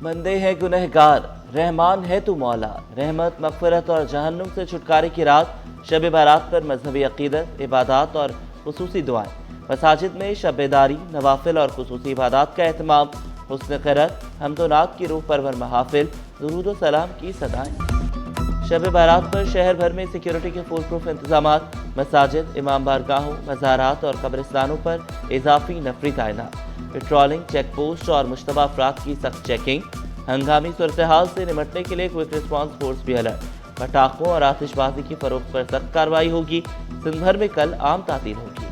بندے ہیں گنہگار، رحمان ہے تو مولا، رحمت، مغفرت اور جہنم سے چھٹکارے کی رات شب بارات پر مذہبی عقیدت، عبادات اور خصوصی دعائیں۔ مساجد میں شب بیداری، نوافل اور خصوصی عبادات کا اہتمام، حسن قرأت، حمد و نعت کی روح پرور محافل، درود و سلام کی صدائیں۔ شب بارات پر شہر بھر میں سیکیورٹی کے فول پروف انتظامات، مساجد، امام بارگاہوں، مزارات اور قبرستانوں پر اضافی نفری تعینات، پیٹرولنگ، چیک پوسٹ اور مشتبہ افراد کی سخت چیکنگ۔ ہنگامی صورتحال سے نمٹنے کے لیے کوئک ریسپانس فورس بھی الرٹ۔ پٹاخوں اور آتش بازی کی فروخت پر سخت کارروائی ہوگی۔ سندھ بھر میں کل عام تعطیل ہوگی۔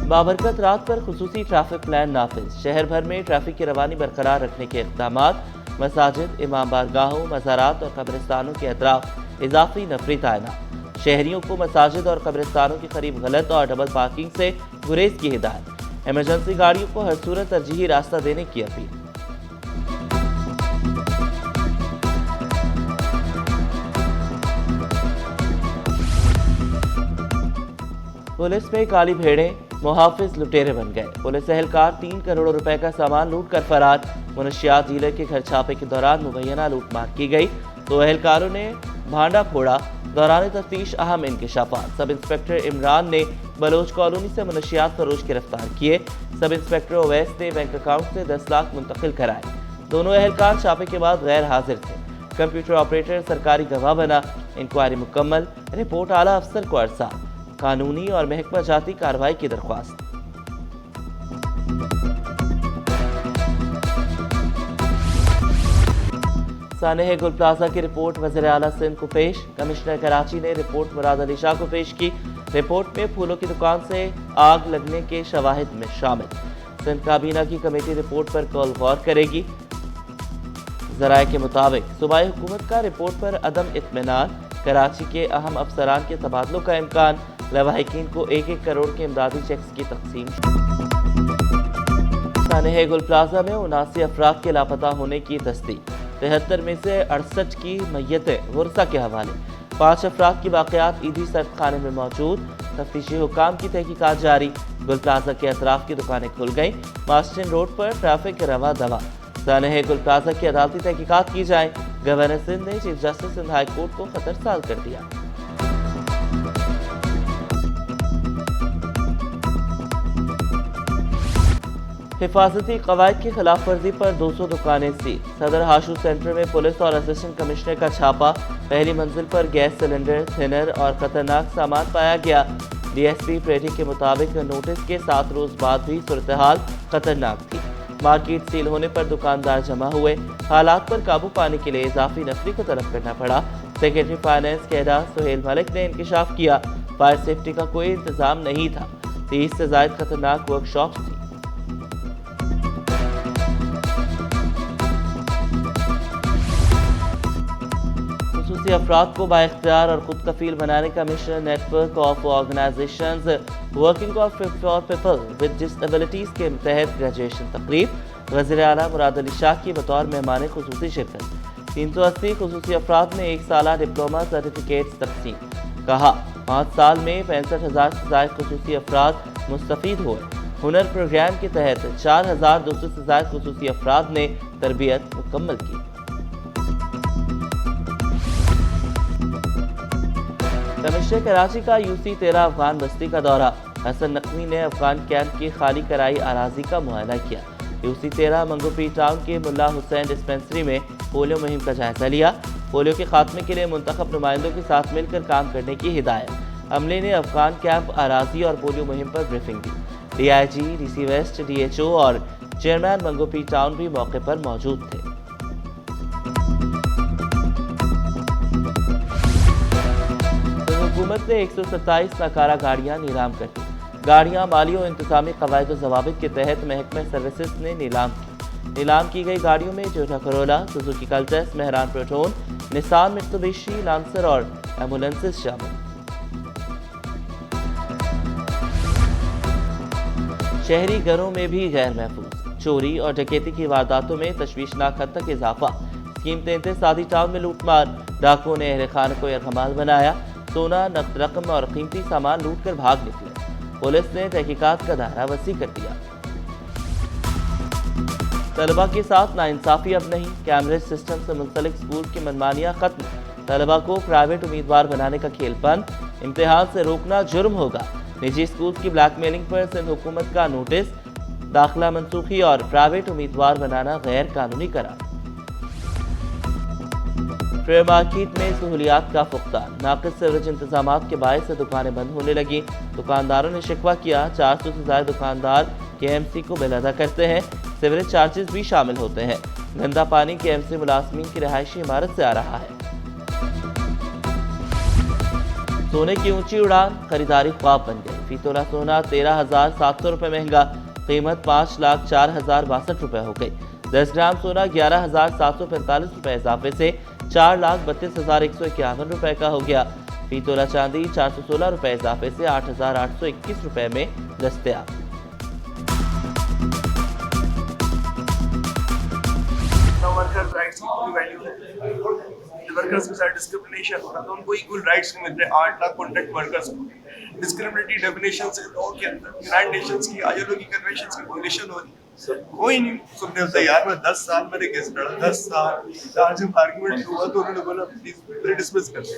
بابرکت رات پر خصوصی ٹریفک پلان نافذ، شہر بھر میں ٹریفک کی روانی برقرار رکھنے کے اقدامات، مساجد، امام بارگاہوں، مزارات اور قبرستانوں کے اطراف اضافی نفری تعینات، شہریوں کو مساجد اور قبرستانوں کے قریب غلط اور ڈبل پارکنگ سے گریز کی ہدایت، ایمرجنسی گاڑیوں کو ہر صورت ترجیحی راستہ دینے کی اپیل۔ پولیس میں کالی بھیڑیں، محافظ لٹیرے بن گئے، پولیس اہلکار 3 کروڑ روپے کا سامان لوٹ کر فرار، منشیات ڈیلر کے گھر چھاپے کے دوران مبینہ لوٹ مار کی گئی، 2 اہلکاروں نے بھانڈا پھوڑا، دوران تفتیش اہم انکشافات، سب انسپکٹر عمران نے بلوچ کالونی سے منشیات فروش گرفتار کیے، سب انسپکٹر اویس نے بینک اکاؤنٹ سے 10 لاکھ منتقل کرائے، دونوں اہلکار چھاپے کے بعد غیر حاضر تھے، کمپیوٹر آپریٹر سرکاری گواہ بنا، انکوائری مکمل، رپورٹ اعلیٰ افسر کو ارسال، قانونی اور محکمہ جاتی کارروائی کی درخواست۔ سانحہ گل پلازہ کی رپورٹ وزیر اعلیٰ سندھ کو پیش، کمشنر کراچی نے رپورٹ مراد علی شاہ کو پیش کی، رپورٹ میں پھولوں کی دکان سے آگ لگنے کے شواہد میں شامل، سندھ کابینہ کی کمیٹی رپورٹ پر کل غور کرے گی۔ ذرائع کے مطابق صوبائی حکومت کا رپورٹ پر عدم اطمینان، کراچی کے اہم افسران کے تبادلوں کا امکان، لواحقین کو 1-1 کروڑ کے امدادی چیکس کی تقسیم۔ سانحہ گل پلازہ میں 79 افراد کے لاپتہ ہونے کی تصدیق، 73 میں سے 68 کی میتیں ورثہ کے حوالے، 5 افراد کی باقیات عیدی سرد خانے میں موجود، تفتیشی حکام کی تحقیقات جاری، گل پلازہ کے اطراف کی دکانیں کھل گئیں، ماسٹن روڈ پر ٹریفک رواں دواں، سانحہ گل پلازہ کی عدالتی تحقیقات کی جائیں، گورنر سندھ نے chief justice Sindh high court کو خطرسال کر دیا۔ حفاظتی قواعد کی خلاف ورزی پر 200 دکانیں سیل، صدر ہاشو سینٹر میں پولیس اور اسسٹنٹ کمشنر کا چھاپا، پہلی منزل پر گیس سلنڈر، تھنر اور خطرناک سامان پایا گیا، ڈی ایس پی پریٹھی کے مطابق نوٹس کے 7 روز بعد بھی صورتحال خطرناک تھی، مارکیٹ سیل ہونے پر دکاندار جمع ہوئے، حالات پر قابو پانے کے لیے اضافی نفری کو طلب کرنا پڑا، سیکرٹری فائنانس کیڈا سہیل ملک نے انکشاف کیا، فائر سیفٹی کا کوئی انتظام نہیں تھا، 30 سے زائد خطرناک ورک شاپس تھی۔ خصوصی افراد کو بااختیار اور خود کفیل بنانے کا mission, network of organisations working for people with disabilities کے تحت گریجویشن تقریب، وزیر اعلیٰ مراد علی شاہ کی بطور مہمان خصوصی شرکت، 380 خصوصی افراد میں 1 سالہ ڈپلومہ سرٹیفکیٹس تقسیم، کہا 5 سال میں 65,000 سے زائد خصوصی افراد مستفید ہوئے، ہنر پروگرام کے تحت 4,200 سے زائد خصوصی افراد نے تربیت مکمل کی۔ کمشنر کراچی کا UC 13 افغان بستی کا دورہ، حسن نقوی نے افغان کیمپ کی خالی کرائی اراضی کا معائنہ کیا، UC 13 منگوپی ٹاؤن کے ملا حسین ڈسپنسری میں پولیو مہم کا جائزہ لیا، پولیو کے خاتمے کے لیے منتخب نمائندوں کے ساتھ مل کر کام کرنے کی ہدایت، عملے نے افغان کیمپ اراضی اور پولیو مہم پر بریفنگ دی، DIG DC ویسٹ DHO اور چیئرمین منگوپی ٹاؤن بھی موقع پر موجود تھے۔ حکومت نے 127 ناکارہ گاڑیاں نیلام کر دی، گاڑیاں مالی و انتظامی قواعد و ضوابط کے تحت محکمہ سروسز نے نیلام کی گئی گاڑیوں میں Toyota Corolla, Suzuki Cultus, Mehran Proton, Nissan Mitsubishi Lancer اور ایمبولینسز شامل۔ شہری گھروں میں بھی غیر محفوظ چوری اور ڈکیتی کی وارداتوں میں تشویشناک حد تک اضافہ، اسکیم 33 سادی ٹاؤن میں لوٹ مار، ڈاکوؤں نے اہل خانہ کو یرغمال بنایا، سونا، نقد رقم اور قیمتی سامان لوٹ کر بھاگ نکلے، पुलिस ने तहकीकात का दायरा वसी कर दिया। तलबा के साथ नाइंसाफी अब नहीं, कैमरेज सिस्टम से मुंसलिक स्कूल की मनमानियां खत्म। तलबा को प्राइवेट उम्मीदवार बनाने का खेल बंद, इम्तिहान से रोकना जुर्म होगा। निजी स्कूल की ब्लैकमेलिंग पर सिंध हुकूमत का नोटिस, दाखिला मनसूखी और प्राइवेट उम्मीदवार बनाना गैर कानूनी करार। फेयर मार्केट में सहूलियात का फुकदान, नाक़िस सीवरेज इंतजामात के बायस से दुकानें बंद होने लगी। दुकानदारों ने शिकवा किया, 400 से ज्यादा दुकानदार KMC को बिल अदा करते हैं, सीवरेज चार्जेस भी शामिल होते हैं। गंदा पानी KMC मुलाजमीन की रिहायशी इमारत से आ रहा है। सोने की ऊंची उड़ान, खरीदारी ख्वाब बन गई। फी तोला सोना 13,700 रुपये महंगा, कीमत 5,04,062 रुपये हो गई। 10 ग्राम सोना 11,745 रुपये इजाफे से 4,32,151 रुपये का हो गया। फी तोला चांदी 416 रुपये इजाफे से 8,821 रुपये में दस्तयाब। वर्कर्स राइट्स की कोई वैल्यू है, वर्कर्स के साथ डिस्क्रिमिनेशन हो रहा है, तो उनको इक्वल राइट्स मिल रहे हैं। 8 लाख कॉन्ट्रैक्ट वर्कर्स को डिस्क्रिमिनेटरी डेफिनेशन से लॉ के अंदर यूनाइटेड नेशंस की ILO की कन्वेंशंस की वायलेशन हो रही है। कोई नहीं सुनने को तैयार। मैं 10 साल मैंने केस लड़ा, 10 साल। आज जब आर्गुमेंट हुआ तो उन्होंने बोला प्लीज डिसमिस कर दे।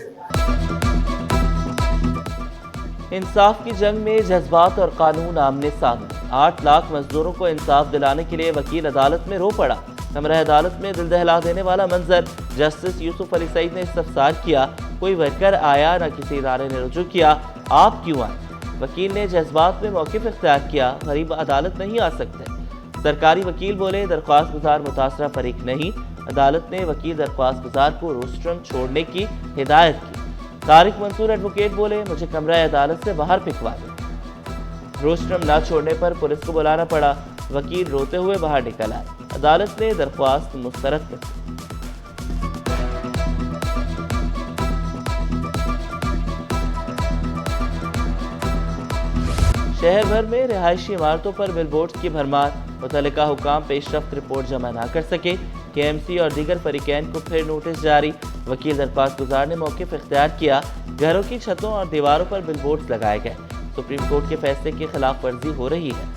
इंसाफ की जंग में जज्बात और कानून आमने सामने। 8 लाख मजदूरों को इंसाफ दिलाने के लिए वकील अदालत में रो पड़ा। कमरा अदालत में दिल दहला देने वाला मंजर। जस्टिस यूसुफ अली सईद ने इस्तफसार किया, कोई वर्कर आया न किसी इदारे ने रुजू किया, आप क्यों आए? वकील ने जज्बात में मौक़िफ़ इख्तियार किया, गरीब अदालत नहीं आ सकते। सरकारी वकील बोले, दरख्वास्त गुजार मुतासरा फरीक नहीं। अदालत ने वकील दरख्वास्त गुजार को रोस्ट्रम छोड़ने की हिदायत की। तारिक मंसूर एडवोकेट बोले, मुझे कमरा अदालत से बाहर फिकवा दे। रोस्ट्रम न छोड़ने पर पुलिस को बुलाना पड़ा। वकील रोते हुए बाहर निकल आए। अदालत ने दरख्वास्त मुस्तरद कर दी। शहर भर में रिहायशी इमारतों पर बिलबोर्ड्स की भरमार। मुतल्लिका हुकाम पेशरफ्त रिपोर्ट जमा न कर सके। KMC और दीगर फरीकैन को फिर नोटिस जारी। वकील दरख्वास्त गुजार ने मौक़िफ़ इख्तियार किया। घरों की छतों और दीवारों पर बिलबोर्ड्स लगाए गए। सुप्रीम कोर्ट के फैसले की खिलाफ वर्जी हो रही है।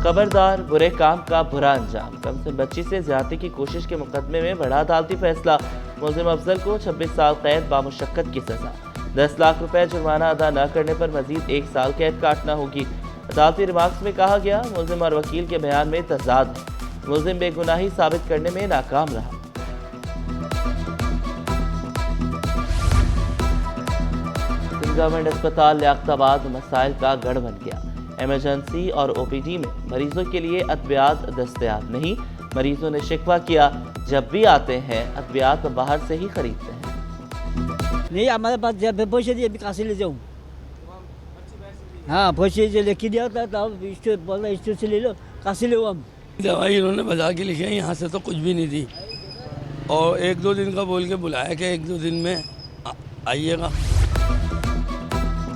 खबरदार, बुरे काम का बुरा अंजाम। कमसिन बच्ची से ज्यादती की कोशिश के मुकदमे में बड़ा अदालती फैसला। मुलजिम अफजल को 26 साल कैद बामुशक्कत की सजा। 10 लाख रुपए जुर्माना अदा न करने पर मजीद 1 साल कैद काटना होगी। अदालती रिमार्क्स में कहा गया, मुलजिम और वकील के बयान में तजाद है। मुलजिम बेगुनाही साबित करने में नाकाम रहा। गवर्नमेंट अस्पताल लियाकताबाद मसाइल का गढ़ बन गया। इमरजेंसी और OPD में मरीजों के लिए अद्वियात दस्तयाब नहीं। मरीजों ने शिकवा किया, जब भी आते हैं अद्वियात बाहर से ही खरीदते हैं। नहीं, हमारे पास जब पैसे दिए कहाँ से ले जाऊँ? हाँ, पैसे जो लेके दिया था तब स्टोर बोला स्टोर से ले लो, कहाँ से ले हम? दवाई इन्होंने बता के लिखी है, यहाँ से तो कुछ भी नहीं दी। और 1-2 दिन का बोल के बुलाया कि 1-2 दिन में आइएगा।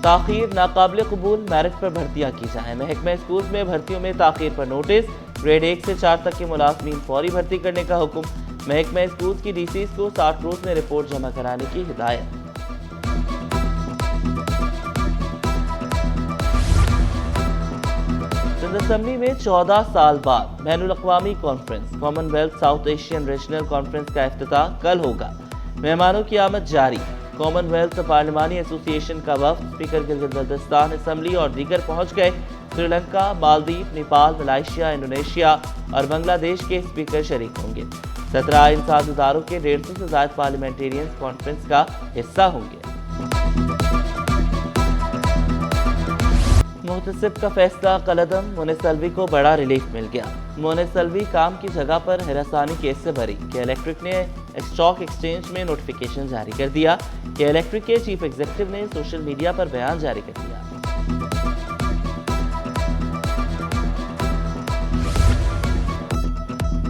ताख़ीर नाकाबिल कबूल, मेरिट पर भर्तियाँ की जाएँ। महकमा स्कूल में भर्तियों में ताख़ीर पर नोटिस। ग्रेड 1 से 4 तक के मुलाजमीन फौरी भर्ती करने का हुक्म। महकमा स्कूल की DCs को 60 रोज में रिपोर्ट जमा कराने की हिदायत। सिंध असेंबली में 14 साल बाद बैनुल अक़वामी conference commonwealth south Asian regional conference का इफ्तिताह कल होगा। मेहमानों की आमद जारी। कॉमनवेल्थ पार्लिमानी एसोसिएशन का वफ्द स्पीकर गिलगित बल्तिस्तान असेंबली और दीगर पहुंच गए। श्रीलंका, मालदीव, नेपाल, मलेशिया, इंडोनेशिया और बांग्लादेश के स्पीकर शरीक होंगे। 17 इंसाद इदारों के 150 से ज्यादा पार्लियामेंटेरियंस कॉन्फ्रेंस का हिस्सा होंगे। मुहतसिब का फैसला कलअदम, मोनिस अलवी को बड़ा रिलीफ मिल गया। मोनिस अलवी काम की जगह पर हिरासानी केस से भरी। के इलेक्ट्रिक ने स्टॉक एक्सचेंज में नोटिफिकेशन जारी कर दिया। के इलेक्ट्रिक के चीफ एग्जीक्यूटिव ने सोशल मीडिया पर बयान जारी कर दिया।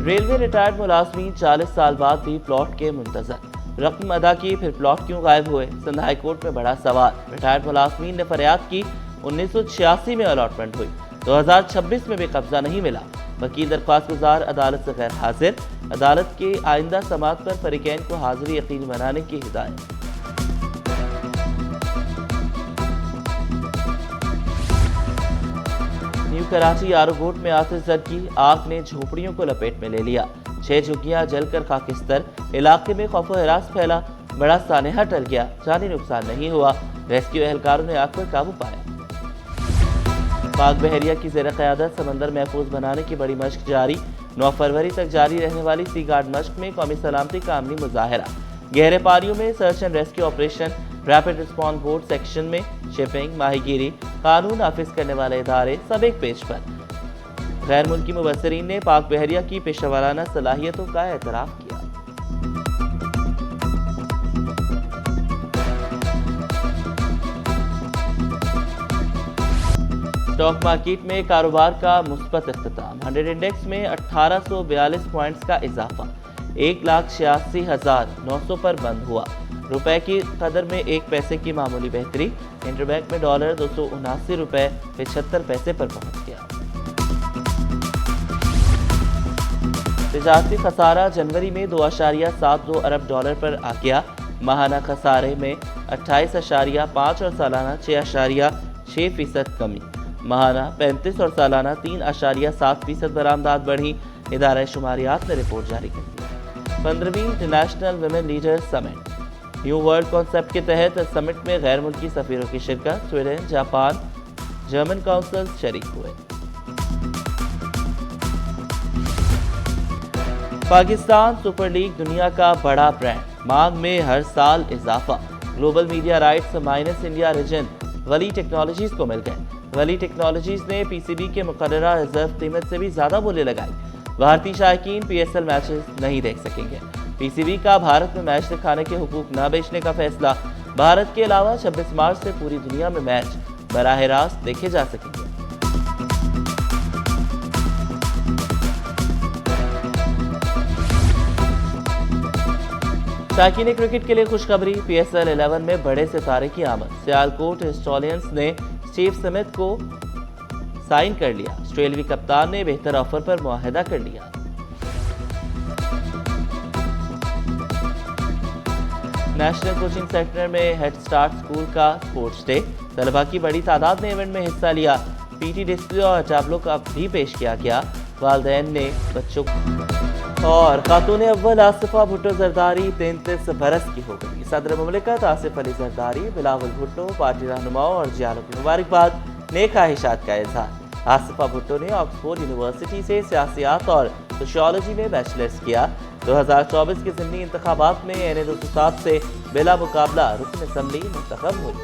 रेलवे रिटायर्ड मुलाजमीन 40 साल बाद भी प्लॉट के मुंतजर। रकम अदा की, फिर प्लॉट क्यों गायब हुए? सिंध हाई कोर्ट में बड़ा सवाल। रिटायर्ड मुलाजमीन ने फरियाद की, 1986 में अलॉटमेंट हुई, 2026 में भी कब्जा नहीं मिला। वकील दरख्वास्त गुजार अदालत से गैर हाजिर। अदालत के आइंदा समाअत पर फरीकैन को हाजिरी यकीनी बनाने की हिदायत। न्यू कराची आरोगोट में आतिश झटकी, आग ने झोपड़ियों को लपेट में ले लिया। 6 झुग्गियां जलकर खाकिस्तर, इलाके में खौफ हरास फैला, बड़ा सानेहा टल गया, जानी नुकसान नहीं हुआ। रेस्क्यू एहलकारों ने आग पर काबू पाया। पाक बहरिया की ज़ेर क़यादत समंदर महफूज बनाने की बड़ी मश्क जारी। 9 फरवरी तक जारी रहने वाली सी गार्ड मश्क में कौमी सलामती का अमली मुजाहरा। गहरे पानियों में search and rescue operation, rapid response boat section में शिपिंग, माहीगीरी, कानून नाफिज करने वाले इदारे सब एक पेज पर। गैर मुल्की मुबस्सिरीन ने पाक बहरिया की पेशेवराना सलाहियतों का एतराफ़ किया। स्टॉक मार्केट में कारोबार का मुस्बत इख्तिताम। 100 इंडेक्स में 1842 पॉइंट्स का इजाफा, 1,86,900 पर बंद हुआ। रुपए की कदर में 1 पैसे की मामूली बेहतरी। इंटरबैंक में डॉलर 279 रुपए 75 पैसे पर पहुंच गया। तिजारती खसारा जनवरी में 2.72 अरब डॉलर पर आ गया। माहाना खसारे में 28.5 और सालाना 6.6% कमी। माहाना 35 और सालाना 3.7% बरामदात बढ़ी। इदारा शुमारियात ने रिपोर्ट जारी कर दी। 15वीं international women leaders summit. New world concept के तहत समिट में गैर मुल्की सफीरों की शिरकत। स्वीडन, जापान, जर्मन काउंसिल शरीक हुए। पाकिस्तान सुपर लीग दुनिया का बड़ा ब्रांड, मांग में हर साल इजाफा। Global media rights minus India region Wali technologies को मिल गए। वली टेक्नोलॉजीज ने पीसीबी के मुकर्ररा रिजर्व कीमत से भी ज्यादा बोली लगाई। भारतीय शायकीन पीएसएल मैचेस नहीं देख सकेंगे। पीसीबी का भारत में मैच दिखाने के हुकूक न बेचने का फैसला। भारत के अलावा 26 मार्च से पूरी दुनिया में मैच बराह रास्त देखे जा सकेंगे। शायकीन क्रिकेट के लिए खुशखबरी, पीएसएल 11 में बड़े सितारे की आमद। सियालकोट हिस्टोरियंस ने स्टीव स्मिथ को साइन कर लिया। ऑस्ट्रेलियावी कप्तान ने बेहतर ऑफर पर मुआहदा कर लिया। नेशनल कोचिंग सेंटर में हेड स्टार्ट स्कूल का स्पोर्ट्स डे। तलबा की बड़ी तादाद ने इवेंट में हिस्सा लिया। पीटी डिस्प्ले और टैबलो का भी पेश किया गया। वालिदैन ने बच्चों और खातून अव्वल आसिफा भुट्टो जरदारी 33 बरस की हो गई। सदर मुमलिकत आसिफ अली जरदारी बिलावल भुट्टो पार्टी रहनुमाओं और जियालों की मुबारकबाद, नेक ख्वाहिशात का इजहार। आसिफा भुट्टो ने ऑक्सफोर्ड यूनिवर्सिटी से सियासियात और सोशियोलॉजी में बैचलर्स किया। 2024 के ज़िमनी इंतखाबात में NA 207 से बिला मुकाबला रुकन असम्बली मुंतखब हुई।